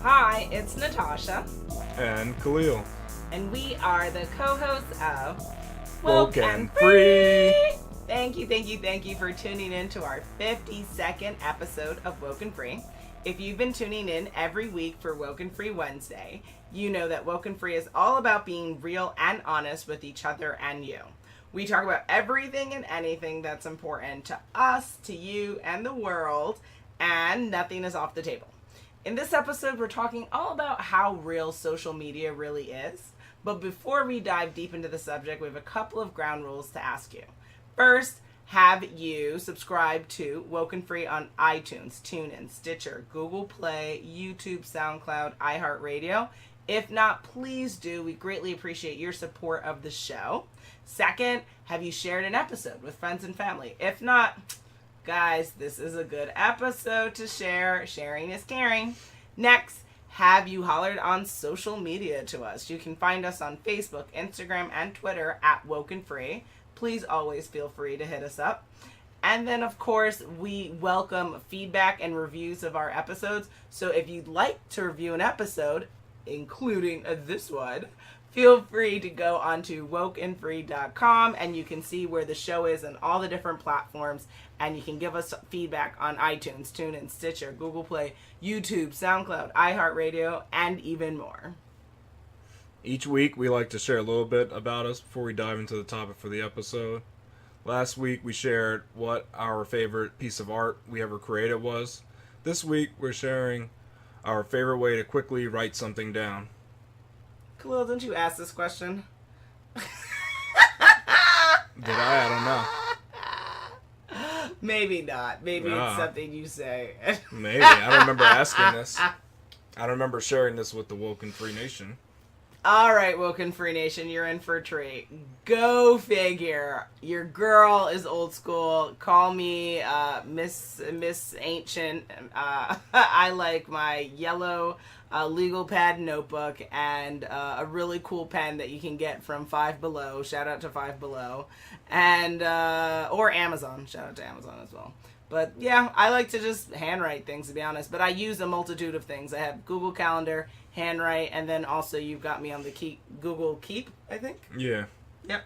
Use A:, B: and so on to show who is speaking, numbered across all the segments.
A: Hi, it's Natasha.
B: And Khalil.
A: And we are the co-hosts of
B: WokeNFree.
A: Thank you for tuning in to our 52nd episode of WokeNFree. If you've been tuning in every week for WokeNFree Wednesday, you know that WokeNFree is all about being real and honest with each other and you. We talk about everything and anything that's important to us, to you, and the world, and nothing is off the table. In this episode, we're talking all about how real social media really is. But before we dive deep into the subject, we have a couple of ground rules to ask you. First, have you subscribed to WokeNFree on iTunes, TuneIn, Stitcher, Google Play, YouTube, SoundCloud, iHeartRadio? If not, please do. We greatly appreciate your support of the show. Second, have you shared an episode with friends and family? If not, guys, this is a good episode to share. Sharing is caring. Next, have you hollered on social media to us? You can find us on Facebook, Instagram, and Twitter at WokeNFree. Please always feel free to hit us up. And then, of course, we welcome feedback and reviews of our episodes. So if you'd like to review an episode, including this one, feel free to go onto WokeNFree.com and you can see where the show is on all the different platforms, and you can give us feedback on iTunes, TuneIn, Stitcher, Google Play, YouTube, SoundCloud, iHeartRadio, and even more.
B: Each week we like to share a little bit about us before we dive into the topic for the episode. Last week we shared what our favorite piece of art we ever created was. This week we're sharing our favorite way to quickly write something down.
A: Khalil, didn't you ask this question?
B: Did I? I don't know.
A: Maybe not. Maybe it's something you say.
B: Maybe. I don't remember asking this. I don't remember sharing this with the WokeNFree Nation.
A: All right, WokeNFree Nation, you're in for a treat. Go figure. Your girl is old school. Call me Miss Ancient. I like my yellow legal pad notebook and a really cool pen that you can get from Five Below. Shout out to Five Below. And or Amazon. Shout out to Amazon as well. But yeah, I like to just handwrite things, to be honest. But I use a multitude of things. I have Google Calendar, handwrite, and then also you've got me on the Google Keep, I think.
B: Yeah.
A: Yep.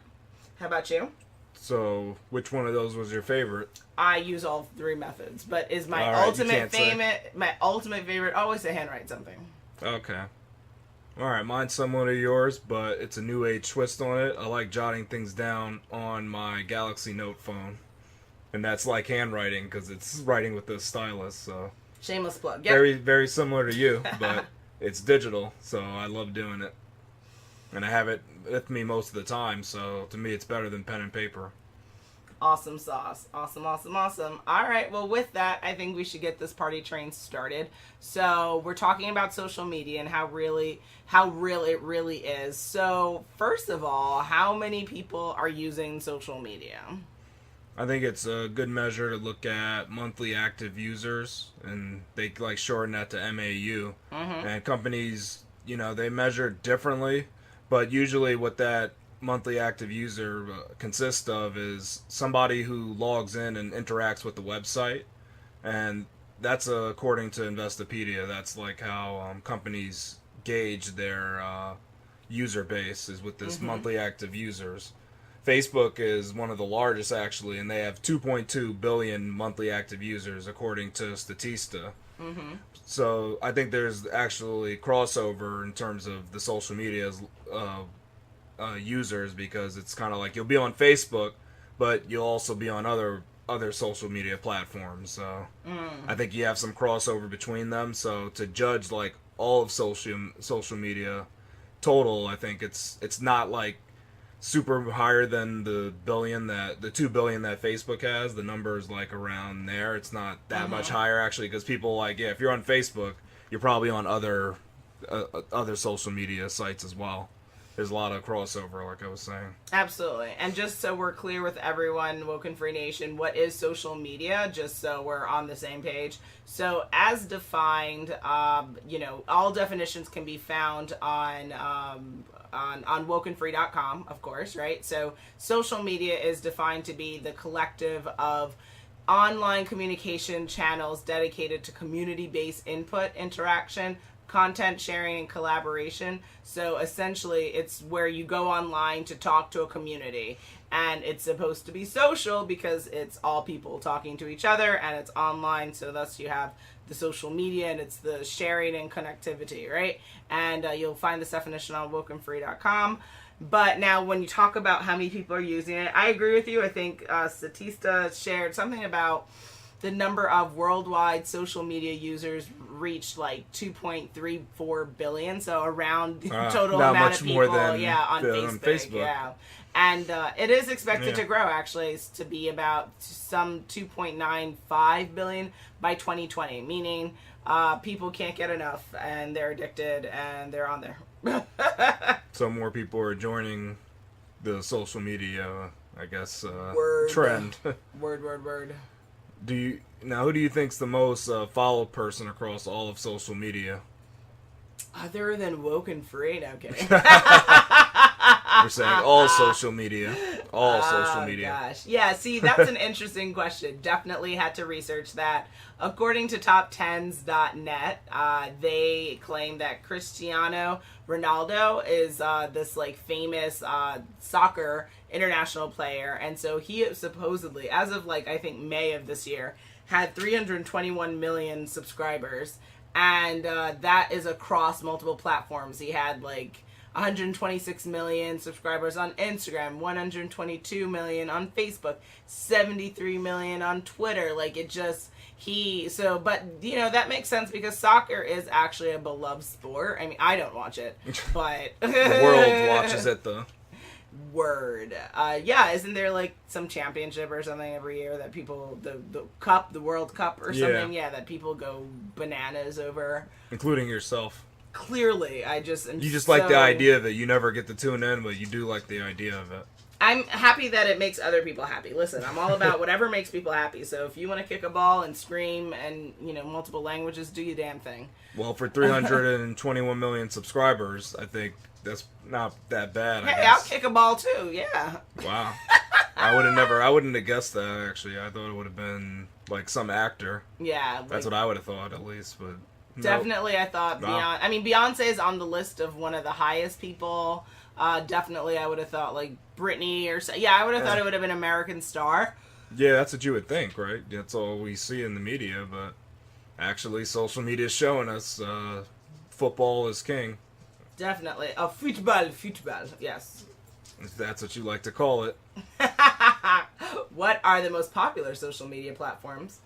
A: How about you?
B: So, which one of those was your favorite?
A: I use all three methods, but is my ultimate favorite always to handwrite something.
B: Okay. Alright, mine's similar to yours, but it's a new age twist on it. I like jotting things down on my Galaxy Note phone. And that's like handwriting, because it's writing with the stylus, so...
A: Shameless plug. Yep.
B: Very, very similar to you, but it's digital, so I love doing it. And I have it with me most of the time, so to me it's better than pen and paper.
A: Awesome sauce. Awesome. All right, well, with that, I think we should get this party train started. So we're talking about social media and how real it really is. So first of all, how many people are using social media?
B: I think it's a good measure to look at monthly active users, and they like shorten that to MAU. Mm-hmm. And companies, they measure differently, but usually what that monthly active user consists of is somebody who logs in and interacts with the website, and that's according to Investopedia. That's like how companies gauge their user base, is with this monthly active users. Facebook is one of the largest, actually, and they have 2.2 billion monthly active users, according to Statista. Mm-hmm. So I think there's actually crossover in terms of the social media's users, because it's kind of like you'll be on Facebook, but you'll also be on other social media platforms. So I think you have some crossover between them. So to judge like all of social media total, I think it's not like super higher than the 2 billion that Facebook has. The number is like around there. It's not that much higher, actually, because people if you're on Facebook, you're probably on other social media sites as well. There's a lot of crossover, like I was saying.
A: Absolutely. And just so we're clear with everyone, WokeNFree Nation, what is social media? Just so we're on the same page. So as defined, all definitions can be found on WokeNFree.com, of course, right? So social media is defined to be the collective of online communication channels dedicated to community-based input, interaction, content sharing and collaboration. So essentially it's where you go online to talk to a community, and it's supposed to be social because it's all people talking to each other, and it's online, so thus you have the social media, and it's the sharing and connectivity, right? And you'll find this definition on WokeNFree.com. But now when you talk about how many people are using it, I agree with you. I think Statista shared something about the number of worldwide social media users reached like 2.34 billion, so around the total amount of people, on Facebook. Yeah, and it is expected to grow, actually, to be about some 2.95 billion by 2020, meaning people can't get enough, and they're addicted, and they're on there.
B: So more people are joining the social media, I guess, trend.
A: Word.
B: Who do you think's the most followed person across all of social media?
A: Other than WokeNFree? No, I'm kidding.
B: We're saying all social media. All social media.
A: Gosh. Yeah, see, that's an interesting question. Definitely had to research that. According to top10s.net, they claim that Cristiano Ronaldo is this like famous soccer international player, and so he supposedly, as of like I think May of this year, had 321 million subscribers, and that is across multiple platforms. He had like 126 million subscribers on Instagram, 122 million on Facebook, 73 million on Twitter. Like, it just, but you know, that makes sense because soccer is actually a beloved sport. I mean, I don't watch it, but
B: the world watches it though.
A: Word. Yeah, isn't there like some championship or something every year that people, the World Cup or something, that people go bananas over?
B: Including yourself.
A: Clearly, I just
B: like the idea of it. You never get to tune in, but you do like the idea of it.
A: I'm happy that it makes other people happy. Listen, I'm all about whatever makes people happy. So if you want to kick a ball and scream and, you know, multiple languages, do your damn thing.
B: Well, for 321 million subscribers, I think that's not that bad.
A: Hey, I'll kick a ball too. Yeah.
B: Wow. I wouldn't have guessed that, actually. I thought it would have been like some actor.
A: Yeah. Like,
B: that's what I would have thought, at least, but
A: definitely,
B: nope.
A: I thought Beyonce is on the list of one of the highest people. Definitely, I would have thought like Britney I would have thought it would have been American Star.
B: Yeah, that's what you would think, right? That's all we see in the media, but actually, social media is showing us football is king.
A: Definitely, football, yes.
B: If that's what you like to call it.
A: What are the most popular social media platforms?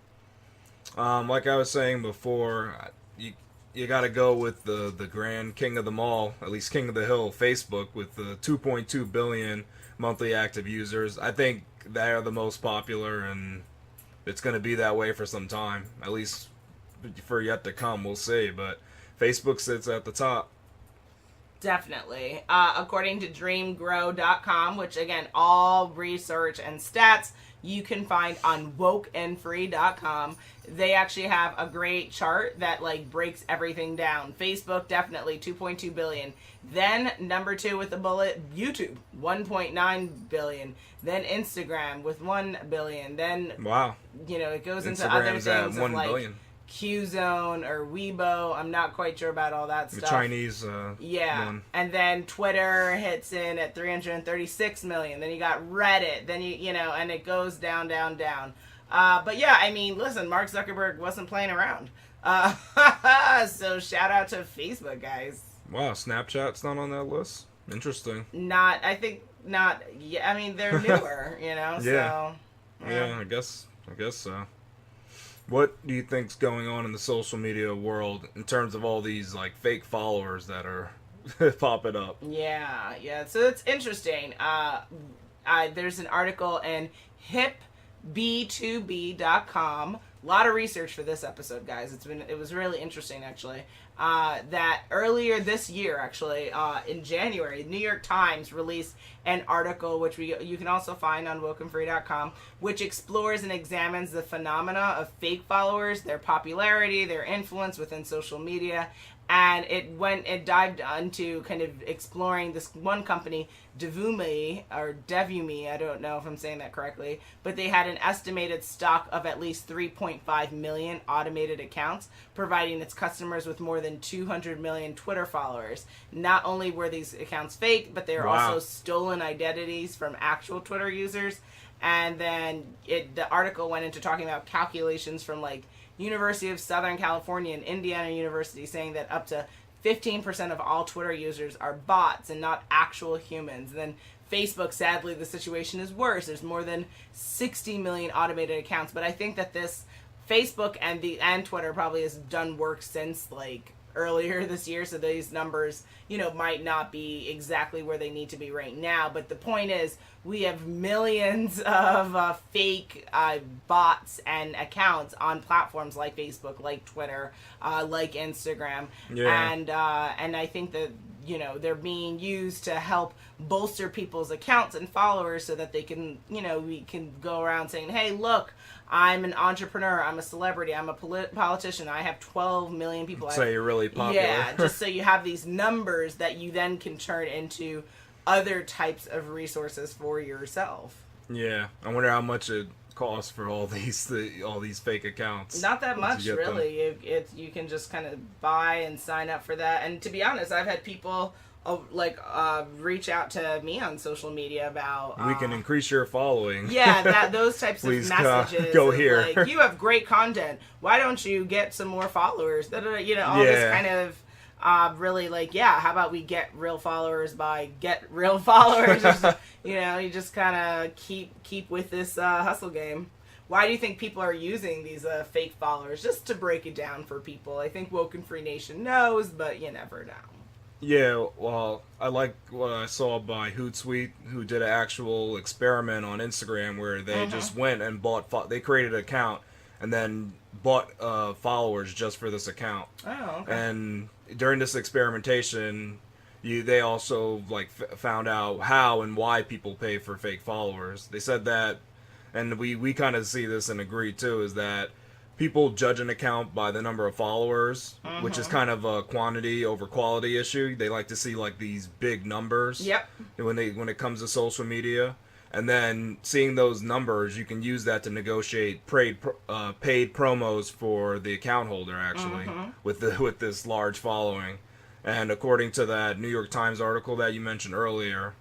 B: Like I was saying before, you got to go with the grand king of them all, at least king of the hill, Facebook, with the 2.2 billion monthly active users. I think they are the most popular, and it's going to be that way for some time, at least for yet to come. We'll see, but Facebook sits at the top.
A: Definitely. According to dreamgrow.com, which again, all research and stats you can find on WokeNFree.com. They actually have a great chart that like breaks everything down. Facebook, definitely 2.2 billion. Then number 2 with the bullet, YouTube, 1.9 billion. Then Instagram with 1 billion. Then
B: wow,
A: you know, it goes into
B: Instagram's
A: other things
B: at 1
A: of like
B: billion.
A: Qzone or Weibo. I'm not quite sure about all that stuff.
B: The Chinese one.
A: And then Twitter hits in at 336 million. Then you got Reddit. Then you know, and it goes down. But yeah, I mean, listen, Mark Zuckerberg wasn't playing around. So shout out to Facebook, guys.
B: Wow, Snapchat's not on that list? Interesting.
A: I think not. Yeah, I mean, they're newer, you know.
B: Yeah.
A: So
B: yeah, I guess so. What do you think's going on in the social media world in terms of all these like fake followers that are popping up?
A: Yeah. So it's interesting. There's an article in hipb2b.com. A lot of research for this episode, guys. It was really interesting, actually. That earlier this year, actually, in January, New York Times released an article, which you can also find on WokeNFree.com, which explores and examines the phenomena of fake followers, their popularity, their influence within social media, And it dived into kind of exploring this one company, Devumi, I don't know if I'm saying that correctly, but they had an estimated stock of at least 3.5 million automated accounts, providing its customers with more than 200 million Twitter followers. Not only were these accounts fake, but they were also stolen identities from actual Twitter users. And then the article went into talking about calculations from like University of Southern California and Indiana University, saying that up to 15% of all Twitter users are bots and not actual humans. And then Facebook, sadly, the situation is worse. There's more than 60 million automated accounts. But I think that this Facebook and Twitter probably has done work since like earlier this year, so these numbers, might not be exactly where they need to be right now. But the point is, we have millions of fake bots and accounts on platforms like Facebook, like Twitter, like Instagram, and I think that they're being used to help bolster people's accounts and followers so that they can, we can go around saying, hey, look, I'm an entrepreneur, I'm a celebrity, I'm a politician, I have 12 million people.
B: So you're really popular.
A: Yeah, just so you have these numbers that you then can turn into other types of resources for yourself.
B: Yeah, I wonder how much it costs for all these fake accounts.
A: Not that much, really. You can just kind of buy and sign up for that. And to be honest, I've had people reach out to me on social media about
B: we can increase your following.
A: Yeah, those types of messages.
B: Go here.
A: Like, you have great content. Why don't you get some more followers? All this kind of really how about we get real followers by get real followers? You just kind of keep with this hustle game. Why do you think people are using these fake followers? Just to break it down for people. I think WokeNFree Nation knows, but you never know.
B: Yeah, well, I like what I saw by Hootsuite, who did an actual experiment on Instagram where they just went and they created an account and then bought followers just for this account.
A: Oh, okay.
B: And during this experimentation, they also found out how and why people pay for fake followers. They said that, and we kind of see this and agree too, is that people judge an account by the number of followers, which is kind of a quantity over quality issue. They like to see these big numbers.
A: Yep.
B: When it comes to social media, and then seeing those numbers, you can use that to negotiate paid promos for the account holder. Actually, with this large following, and according to that New York Times article that you mentioned earlier,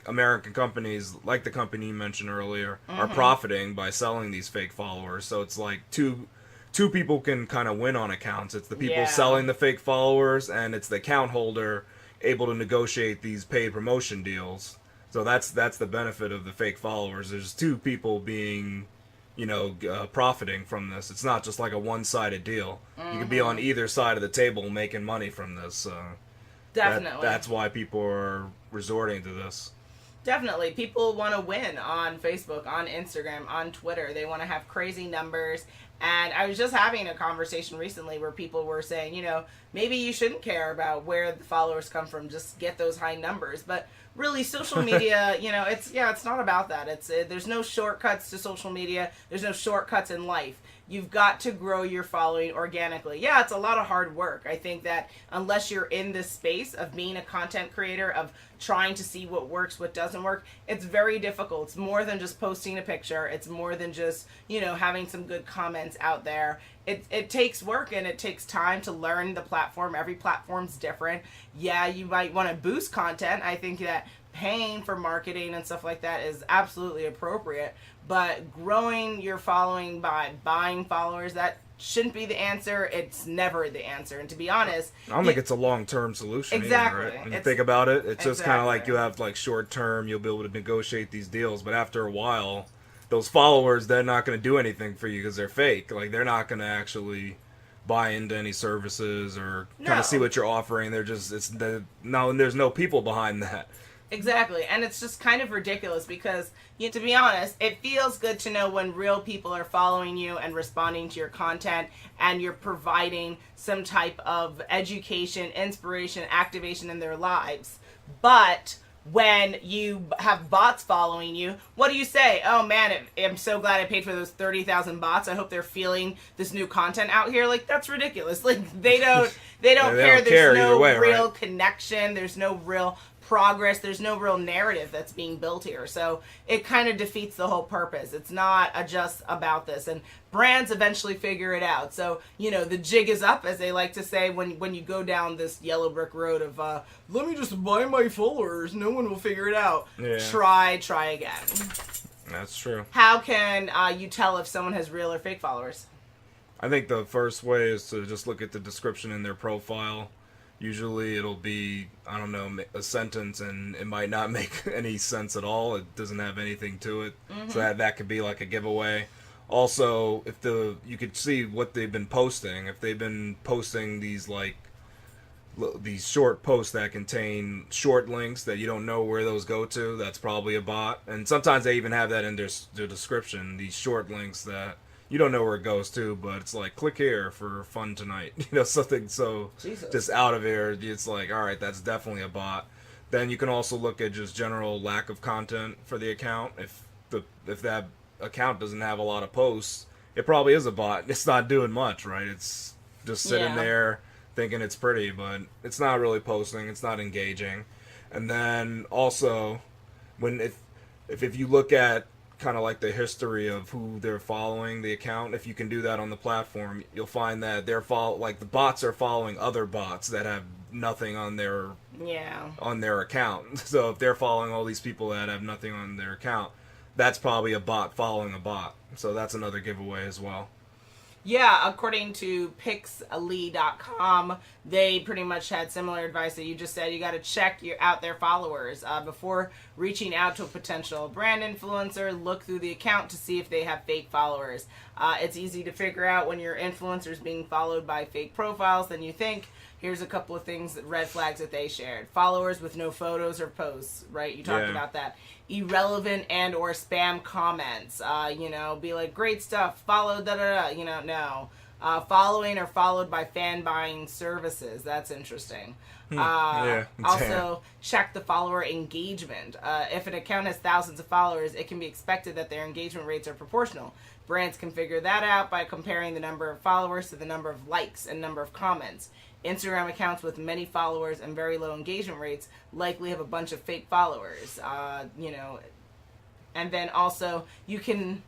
B: American companies, like the company you mentioned earlier, are profiting by selling these fake followers. So it's two people can kind of win on accounts. It's the people selling the fake followers, and it's the account holder able to negotiate these paid promotion deals. So that's the benefit of the fake followers. There's two people being, profiting from this. It's not just like a one-sided deal. You can be on either side of the table making money from this.
A: Definitely.
B: That's why people are resorting to this.
A: Definitely. People want to win on Facebook, on Instagram, on Twitter. They want to have crazy numbers. And I was just having a conversation recently where people were saying, maybe you shouldn't care about where the followers come from. Just get those high numbers. But really, social media, it's not about that. There's no shortcuts to social media. There's no shortcuts in life. You've got to grow your following organically. Yeah, it's a lot of hard work. I think that unless you're in this space of being a content creator, of trying to see what works, what doesn't work, it's very difficult. It's more than just posting a picture. It's more than just, having some good comments out there. It takes work and it takes time to learn the platform. Every platform's different. Yeah, you might want to boost content. I think that paying for marketing and stuff like that is absolutely appropriate. But growing your following by buying followers, that shouldn't be the answer. It's never the answer. And to be honest,
B: I don't think it's a long-term solution.
A: Exactly.
B: Either, right? When you think about it, it's just kind of like you have short-term, you'll be able to negotiate these deals. But after a while, those followers, they're not going to do anything for you because they're fake. They're not going to actually buy into any services or kind of see what you're offering. They're just, and there's no people behind that.
A: Exactly, and it's just kind of ridiculous because, to be honest, it feels good to know when real people are following you and responding to your content and you're providing some type of education, inspiration, activation in their lives. But when you have bots following you, what do you say? Oh man, I'm so glad I paid for those 30,000 bots. I hope they're feeling this new content out here. Like, that's ridiculous. Like, they don't
B: They
A: care.
B: don't
A: There's
B: care
A: no
B: either way,
A: real
B: right?
A: connection. There's no real progress. There's no real narrative that's being built here. So it kind of defeats the whole purpose. It's not just about this. And brands eventually figure it out. So, the jig is up, as they like to say, when you go down this yellow brick road of, let me just buy my followers. No one will figure it out.
B: Yeah.
A: Try again.
B: That's true.
A: How can you tell if someone has real or fake followers?
B: I think the first way is to just look at the description in their profile. Usually it'll be, I don't know, a sentence, and it might not make any sense at all. It doesn't have anything to it. Mm-hmm. So that could be like a giveaway. Also, if you could see what they've been posting. If they've been posting these short posts that contain short links that you don't know where those go to, that's probably a bot. And sometimes they even have that in their description, these short links that you don't know where it goes to, but it's like, click here for fun tonight. Something so
A: Jesus.
B: Just out of here. It's like, all right, that's definitely a bot. Then you can also look at just general lack of content for the account. If that account doesn't have a lot of posts, it probably is a bot. It's not doing much, right? It's just sitting there thinking it's pretty, but it's not really posting. It's not engaging. And then also, if you look at kind of like the history of who they're following, the account, if you can do that on the platform, you'll find that the bots are following other bots that have nothing on their account. So if they're following all these people that have nothing on their account, that's probably a bot following a bot. So that's another giveaway as well.
A: Yeah, according to Pixely.com, they pretty much had similar advice that you just said. You got to check out their followers before reaching out to a potential brand influencer. Look through the account to see if they have fake followers. It's easy to figure out when your influencer is being followed by fake profiles than you think. Here's a couple of red flags that they shared. Followers with no photos or posts, right? You talked about that. Irrelevant and or spam comments. Be like, great stuff, follow, da-da-da. No. Following or followed by fan buying services. That's interesting. Also, check the follower engagement. If an account has thousands of followers, it can be expected that their engagement rates are proportional. Brands can figure that out by comparing the number of followers to the number of likes and number of comments. Instagram accounts with many followers and very low engagement rates likely have a bunch of fake followers. And then also you can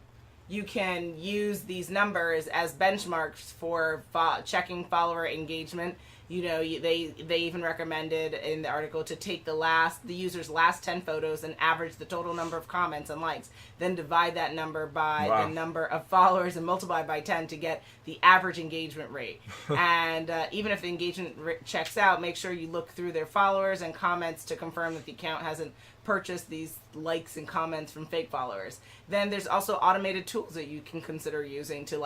A: use these numbers as benchmarks for checking follower engagement. They even recommended in the article to take the user's last 10 photos and average the total number of comments and likes. Then divide that number by the number of followers and multiply by 10 to get the average engagement rate. And even if the engagement checks out, make sure you look through their followers and comments to confirm that the account hasn't purchased these likes and comments from fake followers. Then there's also automated tools that you can consider using to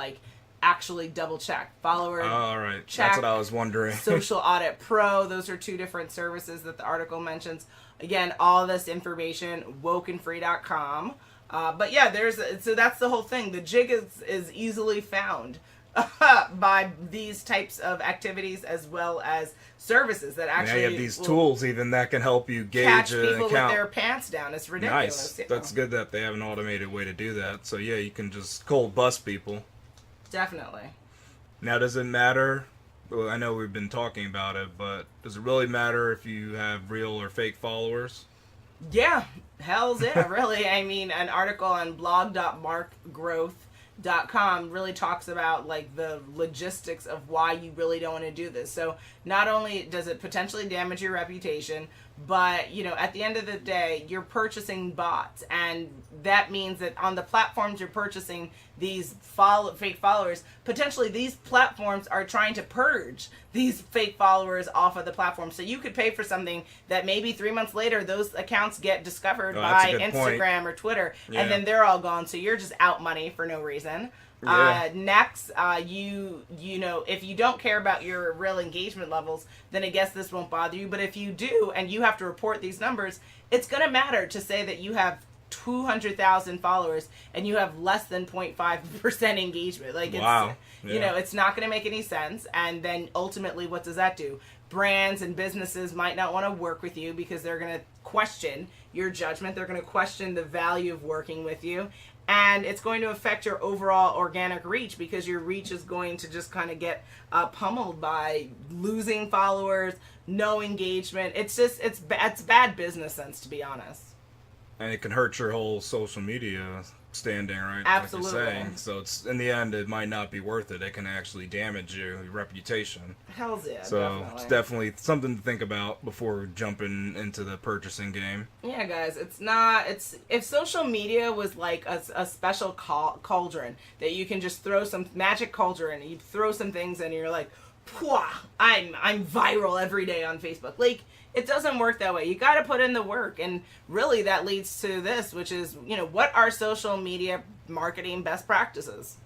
A: actually double check follower.
B: All right,
A: check,
B: that's what I was wondering.
A: Social Audit Pro. Those are two different services that the article mentions. Again, all this information, WokeNFree.com. But yeah, so that's the whole thing. The jig is easily found by these types of activities as well as services that actually
B: have these tools even that can help you gauge
A: catch
B: an
A: people
B: account.
A: with their pants down. It's ridiculous.
B: Nice. That's good that they have an automated way to do that. So yeah, you can just cold bust people.
A: Definitely.
B: Now, does it matter? Well, I know we've been talking about it, but does it really matter if you have real or fake followers?
A: Yeah, hell's it, really. I mean, an article on blog.markgrowth.com really talks about the logistics of why you really don't want to do this. So not only does it potentially damage your reputation, but at the end of the day, you're purchasing bots, and that means that on the platforms you're purchasing these fake followers, potentially these platforms are trying to purge these fake followers off of the platform. So you could pay for something that maybe 3 months later those accounts get discovered by Instagram or Twitter, and then they're all gone. So you're just out money for no reason. Next, if you don't care about your real engagement levels, then I guess this won't bother you. But if you do, and you have to report these numbers, it's going to matter to say that you have 200,000 followers and you have less than 0.5% engagement. Like, it's,
B: wow.
A: you know, it's not going to make any sense. And then ultimately, what does that do? Brands and businesses might not want to work with you because they're going to question your judgment. They're going to question the value of working with you. And it's going to affect your overall organic reach because your reach is going to just kind of get pummeled by losing followers, no engagement. It's just, it's bad business sense, to be honest.
B: And it can hurt your whole social media standing, right?
A: Absolutely.
B: Like you're saying. So it's, in the end, it might not be worth it. It can actually damage your reputation.
A: Hells yeah,
B: so
A: definitely.
B: It's definitely something to think about before jumping into the purchasing game.
A: Yeah, guys, it's not, it's, if social media was like a special cauldron that you can just throw some magic cauldron and you throw some things in and you're like, Pwah, I'm viral every day on Facebook. Like, it doesn't work that way. You got to put in the work. And really that leads to this, which is, you know, what are social media marketing best practices?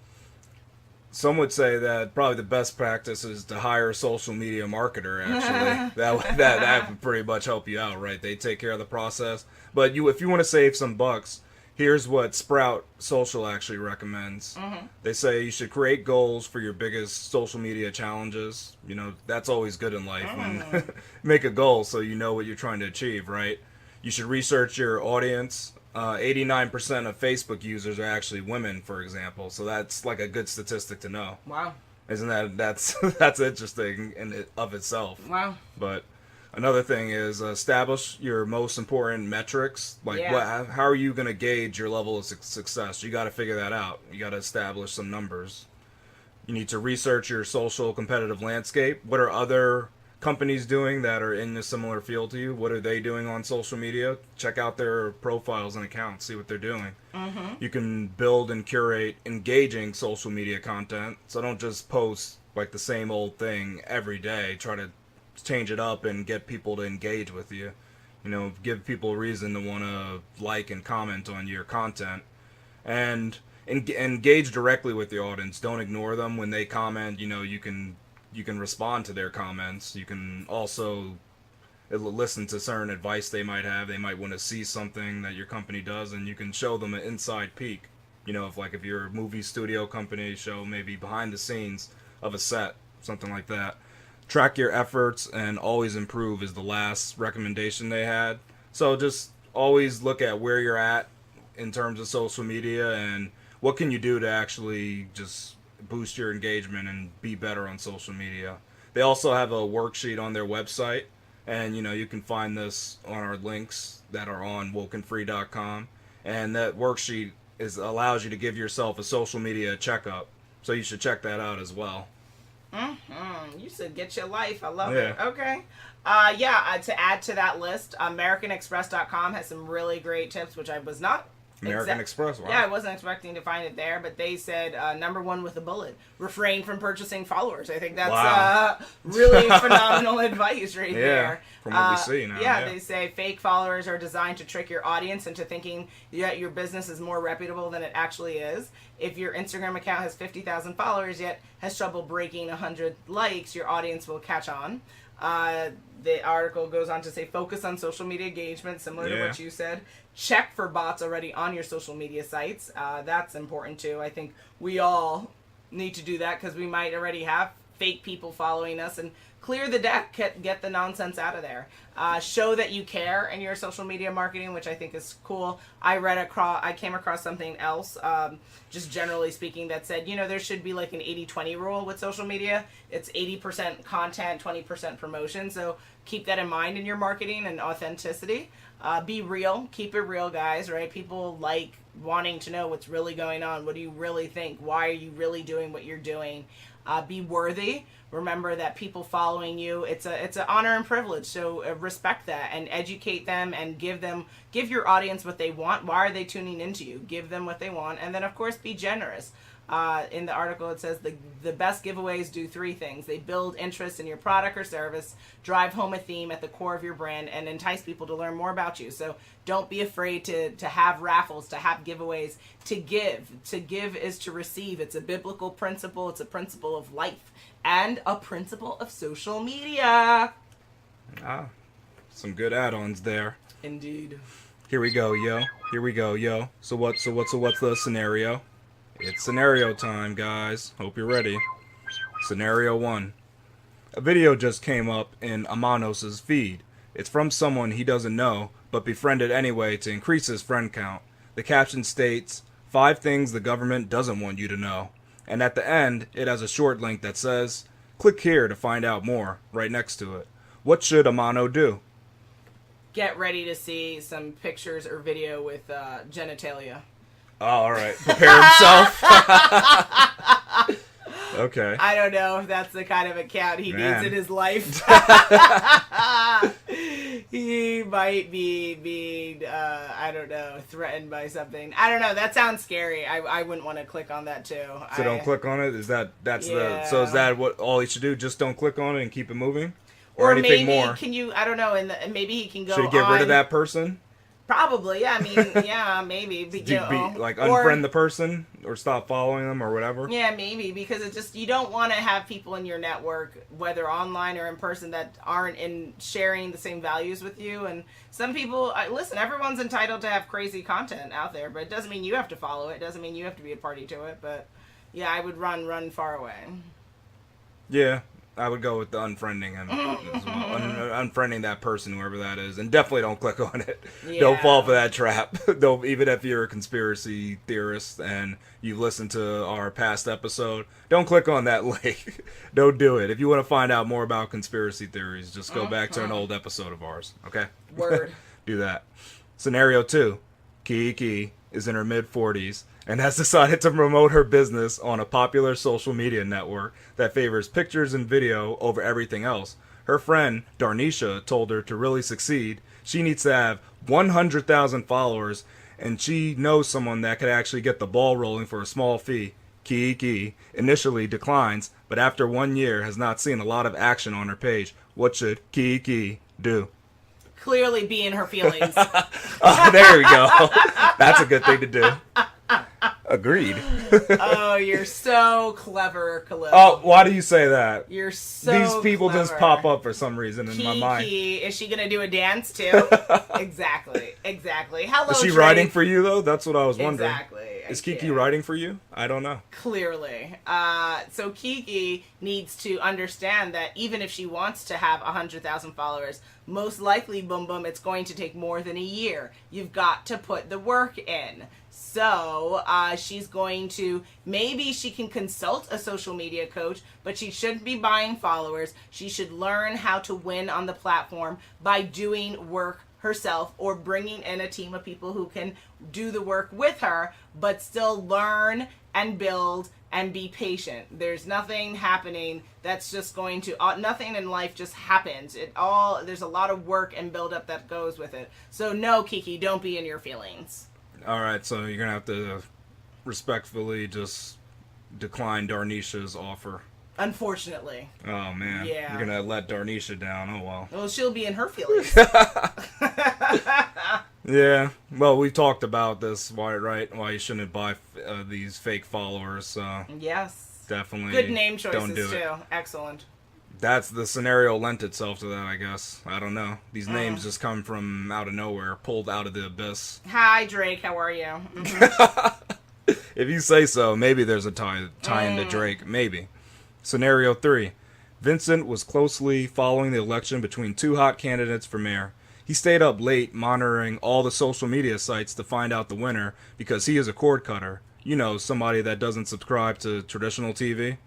B: Some would say that probably the best practice is to hire a social media marketer, actually. that would pretty much help you out, right? They take care of the process. But if you want to save some bucks, here's what Sprout Social actually recommends. Mm-hmm. They say you should create goals for your biggest social media challenges. You know, that's always good in life. When make a goal so you know what you're trying to achieve, right? You should research your audience. 89% of Facebook users are actually women, for example. So that's like a good statistic to know.
A: Wow.
B: Isn't that's interesting in it of itself.
A: Wow.
B: But another thing is establish your most important metrics. Like, how are you going to gauge your level of success? You got to figure that out. You got to establish some numbers. You need to research your social competitive landscape. What are other companies doing that are in a similar field to you? What are they doing on social media? Check out their profiles and accounts. See what they're doing. Mm-hmm. You can build and curate engaging social media content. So don't just post like the same old thing every day. Try to change it up and get people to engage with you. You know, give people a reason to want to like and comment on your content. And engage directly with the audience. Don't ignore them when they comment. You know, you can respond to their comments. You can also listen to certain advice they might have. They might want to see something that your company does, and you can show them an inside peek. You know, if you're a movie studio company, show maybe behind the scenes of a set, something like that. Track your efforts and always improve is the last recommendation they had. So just always look at where you're at in terms of social media and what can you do to actually just boost your engagement and be better on social media. They also have a worksheet on their website, and you know, you can find this on our links that are on WokeNFree.com, and that worksheet allows you to give yourself a social media checkup, so you should check that out as well.
A: You said get your life. I love it. Okay. To add to that list, AmericanExpress.com has some really great tips, which I was not
B: American Express, wow.
A: Yeah, I wasn't expecting to find it there, but they said number one with a bullet, refrain from purchasing followers. I think that's really phenomenal advice right there.
B: From what we see now.
A: Yeah, they say fake followers are designed to trick your audience into thinking that your business is more reputable than it actually is. If your Instagram account has 50,000 followers yet has trouble breaking 100 likes, your audience will catch on. The article goes on to say focus on social media engagement, similar to what you said. Check for bots already on your social media sites. That's important too. I think we all need to do that because we might already have fake people following us, and clear the deck, get the nonsense out of there. Show that you care in your social media marketing, which I think is cool. I came across something else, just generally speaking, that said, you know, there should be like an 80-20 rule with social media. It's 80% content, 20% promotion. So keep that in mind in your marketing and authenticity. Be real. Keep it real, guys, right? People like wanting to know what's really going on. What do you really think? Why are you really doing what you're doing? Be worthy. Remember that people following you, it's an honor and privilege. So respect that and educate them and give your audience what they want. Why are they tuning into you? Give them what they want. And then, of course, be generous. In the article, it says the best giveaways do three things. They build interest in your product or service, drive home a theme at the core of your brand, and entice people to learn more about you. So don't be afraid to have raffles, to have giveaways, to give. To give is to receive. It's a biblical principle. It's a principle of life and a principle of social media.
B: Some good add-ons there.
A: Indeed.
B: Here we go, yo. Here we go, yo. So what's the scenario? It's scenario time, guys. Hope you're ready. Scenario 1. A video just came up in Amanos's feed. It's from someone he doesn't know, but befriended anyway to increase his friend count. The caption states, 5 things the government doesn't want you to know. And at the end, it has a short link that says, click here to find out more, right next to it. What should Amano do?
A: Get ready to see some pictures or video with genitalia.
B: Oh, all right. Prepare himself. Okay.
A: I don't know if that's the kind of account he needs in his life. He might be being, I don't know, threatened by something. I don't know. That sounds scary. I wouldn't want to click on that too.
B: So don't click on it? Is that what all he should do? Just don't click on it and keep it moving? Or anything
A: maybe,
B: more?
A: Can you, I don't know, maybe he can go
B: Should he get rid of that person?
A: Probably, yeah. I mean, yeah, maybe.
B: Unfriend the person or stop following them or whatever?
A: Yeah, maybe, because it's just, you don't want to have people in your network, whether online or in person, that aren't sharing the same values with you. And some people, listen, everyone's entitled to have crazy content out there, but it doesn't mean you have to follow it. It doesn't mean you have to be a party to it. But yeah, I would run far away.
B: Yeah. I would go with the unfriending him as well. Unfriending that person, whoever that is. And definitely don't click on it. Yeah. Don't fall for that trap. Even if you're a conspiracy theorist and you listen to our past episode, don't click on that link. Don't do it. If you want to find out more about conspiracy theories, just go back to an old episode of ours. Okay?
A: Word.
B: Do that. Scenario 2. Kiki is in her mid-40s and has decided to promote her business on a popular social media network that favors pictures and video over everything else. Her friend, Darnisha, told her to really succeed, she needs to have 100,000 followers, and she knows someone that could actually get the ball rolling for a small fee. Kiki initially declines, but after 1 year has not seen a lot of action on her page. What should Kiki do?
A: Clearly be in her feelings.
B: Oh, there we go. That's a good thing to do. Agreed.
A: Oh, you're so clever, Khalil.
B: Oh, why do you say that?
A: You're so
B: These people
A: clever.
B: Just pop up for some reason in my mind.
A: Is she going to do a dance, too? Exactly. Hello,
B: Is she
A: Trace.
B: writing for you, though? That's what I was wondering.
A: Exactly.
B: Is Kiki writing for you? I don't know.
A: Clearly. So Kiki needs to understand that even if she wants to have 100,000 followers, most likely, boom, boom, it's going to take more than a year. You've got to put the work in. So she's going to, maybe she can consult a social media coach, but she shouldn't be buying followers. She should learn how to win on the platform by doing work herself or bringing in a team of people who can do the work with her, but still learn and build and be patient. There's nothing happening that's just going to, nothing in life just happens. There's a lot of work and build up that goes with it. So no, Kiki, don't be in your feelings.
B: All right, so you're going to have to respectfully just decline Darnisha's offer.
A: Unfortunately.
B: Oh, man.
A: Yeah.
B: You're going to let Darnisha down. Oh, well.
A: Well, she'll be in her feelings.
B: Yeah. Well, we talked about this, why you shouldn't buy these fake followers. So
A: yes.
B: Definitely.
A: Good name choices,
B: don't do
A: too.
B: it.
A: Excellent.
B: That's the scenario lent itself to that, I guess. I don't know. These names just come from out of nowhere, pulled out of the abyss.
A: Hi, Drake. How are you? Mm-hmm.
B: If you say so, maybe there's a tie into Drake. Maybe. Scenario 3. Vincent was closely following the election between 2 hot candidates for mayor. He stayed up late monitoring all the social media sites to find out the winner because he is a cord cutter. You know, somebody that doesn't subscribe to traditional TV.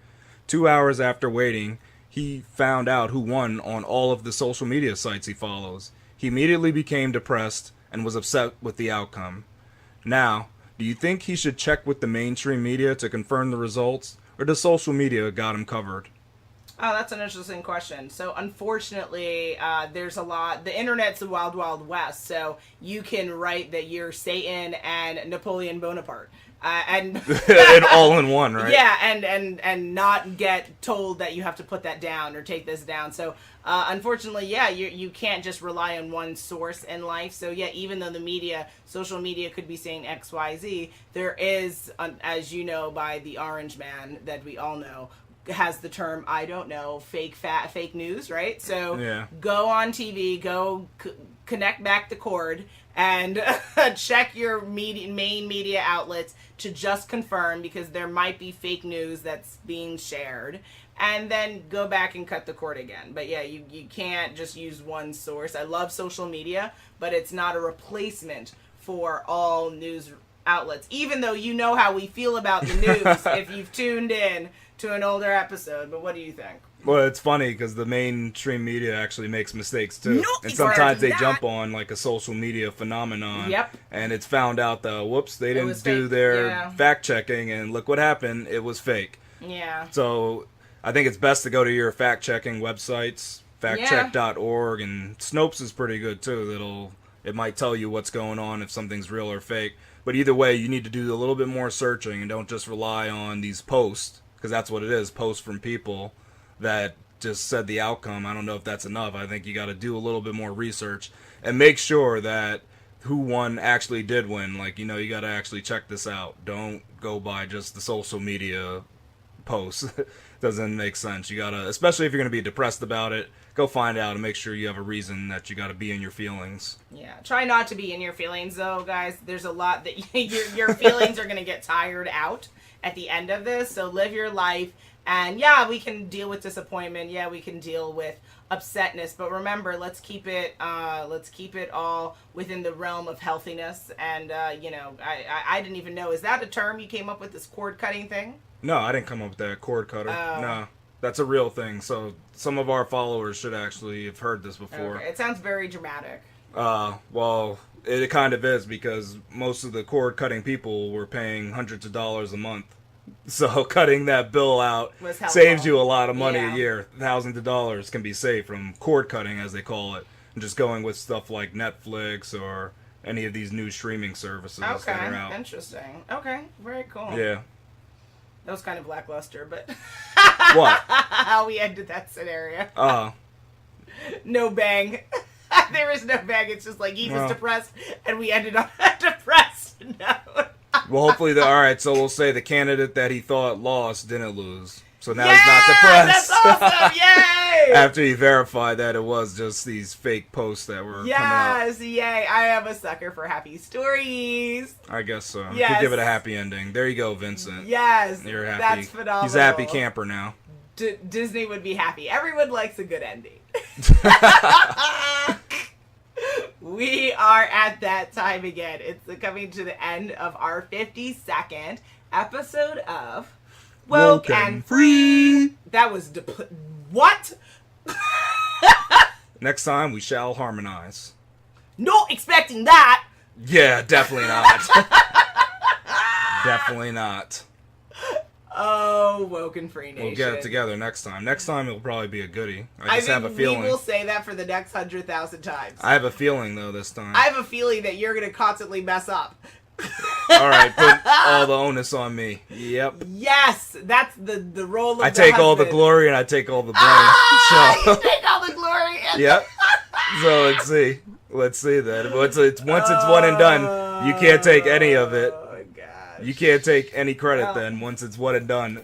B: 2 hours after waiting, he found out who won on all of the social media sites he follows. He immediately became depressed and was upset with the outcome. Now, do you think he should check with the mainstream media to confirm the results, or does social media got him covered?
A: Oh, that's an interesting question. So, unfortunately, there's a lot. The internet's the wild, wild west. So, you can write that you're Satan and Napoleon Bonaparte. And
B: all in one, right?
A: Yeah, and not get told that you have to put that down or take this down. So, unfortunately, yeah, you can't just rely on one source in life. So, yeah, even though social media could be saying X, Y, Z, there is, as you know, by the Orange Man that we all know, has the term, I don't know, fake news, right? So, Go on TV, connect back the cord, and check your main media outlets to just confirm, because there might be fake news that's being shared, and then go back and cut the cord again. But yeah, you can't just use one source. I love social media, but it's not a replacement for all news outlets, even though you know how we feel about the news if you've tuned in to an older episode. But what do you think?
B: Well, it's funny because the mainstream media actually makes mistakes too.
A: No,
B: and sometimes they jump on like a social media phenomenon.
A: Yep.
B: And it's found out that, whoops, they didn't do
A: fake.
B: their fact checking, and look what happened. It was fake.
A: Yeah.
B: So I think it's best to go to your fact checking websites, factcheck.org, and Snopes is pretty good too. It might tell you what's going on if something's real or fake. But either way, you need to do a little bit more searching and don't just rely on these posts, because that's what it is, posts from people that just said the outcome. I don't know if that's enough. I think you got to do a little bit more research and make sure that who won actually did win. Like, you got to actually check this out. Don't go by just the social media posts. Doesn't make sense. You got to, especially if you're going to be depressed about it, go find out and make sure you have a reason that you got to be in your feelings.
A: Yeah, try not to be in your feelings, though, guys. There's a lot that your feelings are going to get tired out at the end of this. So live your life. And yeah, we can deal with disappointment. Yeah, we can deal with upsetness. But remember, let's keep it all within the realm of healthiness. And I didn't even know, is that a term you came up with, this cord cutting thing?
B: No, I didn't come up with that, cord cutter.
A: Oh.
B: No, that's a real thing. So some of our followers should actually have heard this before.
A: Okay. It sounds very dramatic.
B: Well, it kind of is, because most of the cord cutting people were paying hundreds of dollars a month. So cutting that bill out saves you a lot of money a year. Thousands of dollars can be saved from cord cutting, as they call it, and just going with stuff like Netflix or any of these new streaming services that are out.
A: Interesting. Okay, very cool.
B: Yeah.
A: That was kind of lackluster, but
B: what?
A: How we ended that scenario. No bang. There is no bang. It's just like he was depressed, and we ended on a depressed note.
B: Well, hopefully, all right, so we'll say the candidate that he thought lost didn't lose. So now he's not depressed.
A: That's awesome! Yay!
B: After he verified that it was just these fake posts that were coming out.
A: Yay! I am a sucker for happy stories.
B: I guess so.
A: Yes.
B: You could give it a happy ending. There you go, Vincent.
A: Yes.
B: You're happy.
A: That's phenomenal.
B: He's a happy camper now.
A: Disney would be happy. Everyone likes a good ending. We are at that time again. It's coming to the end of our 52nd episode of WokeNFree. That was what?
B: Next time we shall harmonize.
A: Not expecting that.
B: Yeah, definitely not. Definitely not.
A: Oh, WokeNFree Nation.
B: We'll get it together next time. Next time it'll probably be a goodie. I just have a feeling.
A: We will say that for the next 100,000 times.
B: I have a feeling, though, this time.
A: I have a feeling that you're going to constantly mess up.
B: All right, put all the onus on me. Yep.
A: Yes, that's the role of
B: I take all the glory and I take all the blame.
A: You take all the glory.
B: Yep. So let's see then. Once it's one and done, you can't take any of it. You can't take any credit then once it's one and done.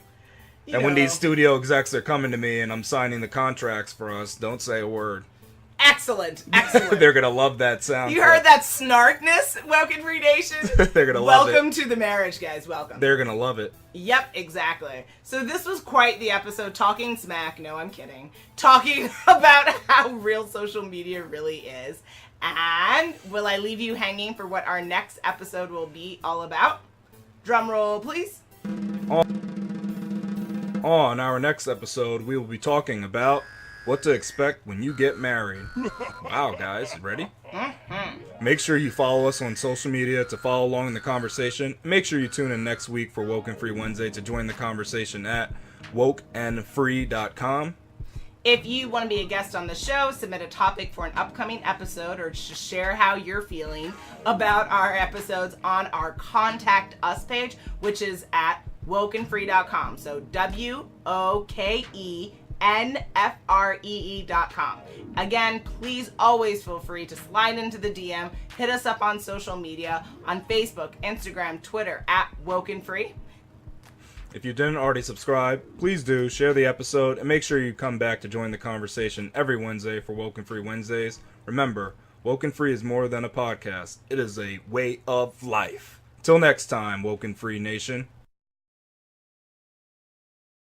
B: And when these studio execs are coming to me and I'm signing the contracts for us, don't say a word.
A: Excellent.
B: They're going to love that sound.
A: You heard that snarkness, WokeNFree Nation?
B: They're going to love it.
A: Welcome to the marriage, guys. Welcome.
B: They're going to love it.
A: Yep, exactly. So this was quite the episode, talking smack. No, I'm kidding. Talking about how real social media really is. And will I leave you hanging for what our next episode will be all about? Drum roll, please.
B: On our next episode, we will be talking about what to expect when you get married. Wow, guys, ready? Mm-hmm. Make sure you follow us on social media to follow along in the conversation. Make sure you tune in next week for WokeNFree Wednesday to join the conversation at WokeNFree.com.
A: If you want to be a guest on the show, submit a topic for an upcoming episode, or just share how you're feeling about our episodes on our Contact Us page, which is at WokeNFree.com. So WokeNFree.com. Again, please always feel free to slide into the DM, hit us up on social media, on Facebook, Instagram, Twitter, at WokeNFree.
B: If you didn't already subscribe, please do, share the episode, and make sure you come back to join the conversation every Wednesday for WokeNFree Wednesdays. Remember, WokeNFree is more than a podcast. It is a way of life. Till next time, WokeNFree Nation.